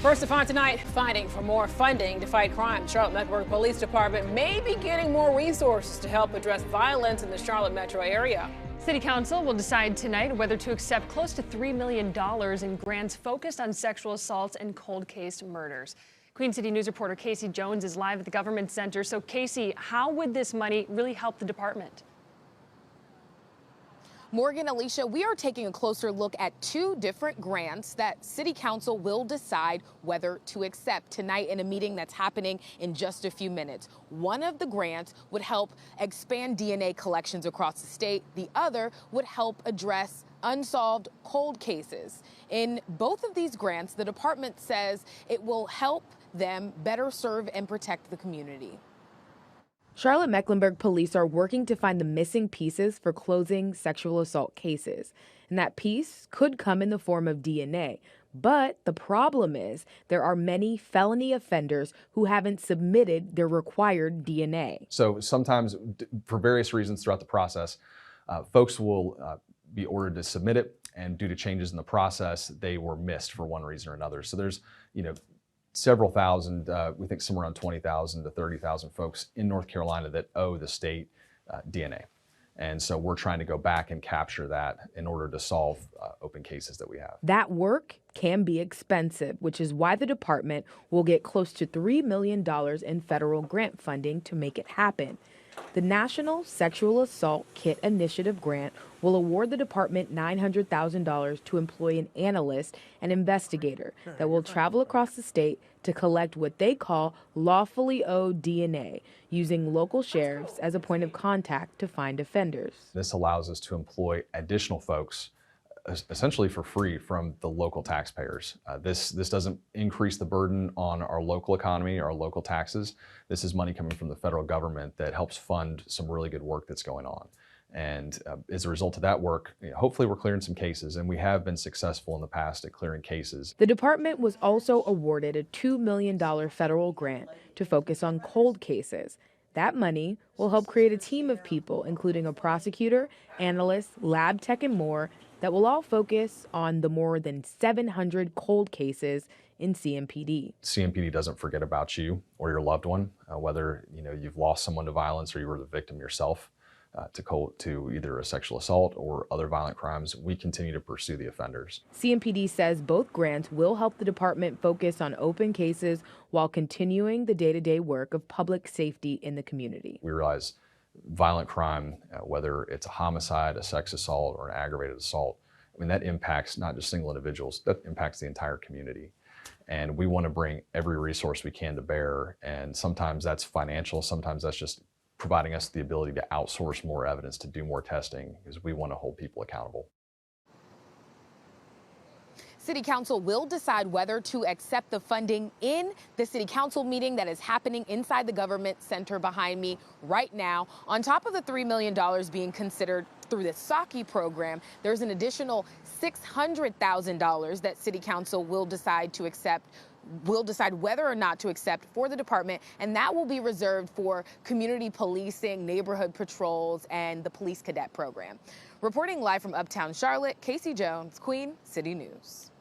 First to find tonight, fighting for more funding to fight crime. Charlotte-Mecklenburg Police Department may be getting more resources to help address violence in the Charlotte metro area. City Council will decide tonight whether to accept close to $3 million in grants focused on sexual assaults and cold case murders. Queen City News reporter Casey Jones is live at the Government Center. So Casey, how would this money really help the department? Morgan, Alicia, we are taking a closer look at two different grants that City Council will decide whether to accept tonight in a meeting that's happening in just a few minutes. One of the grants would help expand DNA collections across the state. The other would help address unsolved cold cases. In both of these grants, the department says it will help them better serve and protect the community. Charlotte-Mecklenburg police are working to find the missing pieces for closing sexual assault cases. And that piece could come in the form of DNA. But the problem is there are many felony offenders who haven't submitted their required DNA. So sometimes, for various reasons throughout the process, folks will be ordered to submit it, and due to changes in the process, they were missed for one reason or another. So there's, several thousand, we think somewhere around 20,000 to 30,000 folks in North Carolina that owe the state DNA. And so we're trying to go back and capture that in order to solve open cases that we have. That work can be expensive, which is why the department will get close to $3 million in federal grant funding to make it happen. The National Sexual Assault Kit Initiative grant will award the department $900,000 to employ an analyst and investigator that will travel across the state to collect what they call lawfully owed DNA, using local sheriffs as a point of contact to find offenders. This allows us to employ additional folks essentially for free from the local taxpayers. This doesn't increase the burden on our local economy, our local taxes. This is money coming from the federal government that helps fund some really good work that's going on. And as a result of that work, hopefully we're clearing some cases, and we have been successful in the past at clearing cases. The department was also awarded a $2 million federal grant to focus on cold cases. That money will help create a team of people, including a prosecutor, analyst, lab tech, and more, that will all focus on the more than 700 cold cases in CMPD. CMPD doesn't forget about you or your loved one, whether you've lost someone to violence or you were the victim yourself to either a sexual assault or other violent crimes. We continue to pursue the offenders. CMPD says both grants will help the department focus on open cases while continuing the day-to-day work of public safety in the community. We realize violent crime, whether it's a homicide, a sex assault, or an aggravated assault, that impacts not just single individuals, that impacts the entire community. And we want to bring every resource we can to bear. And sometimes that's financial, sometimes that's just providing us the ability to outsource more evidence, to do more testing, because we want to hold people accountable. City Council will decide whether to accept the funding in the City Council meeting that is happening inside the Government Center behind me right now. On top of the $3 million being considered through the SAKI program, there's an additional $600,000 that City Council will decide to accept. Will decide whether or not to accept for the department, and that will be reserved for community policing, neighborhood patrols, and the police cadet program. Reporting live from Uptown Charlotte, Casey Jones, Queen City News.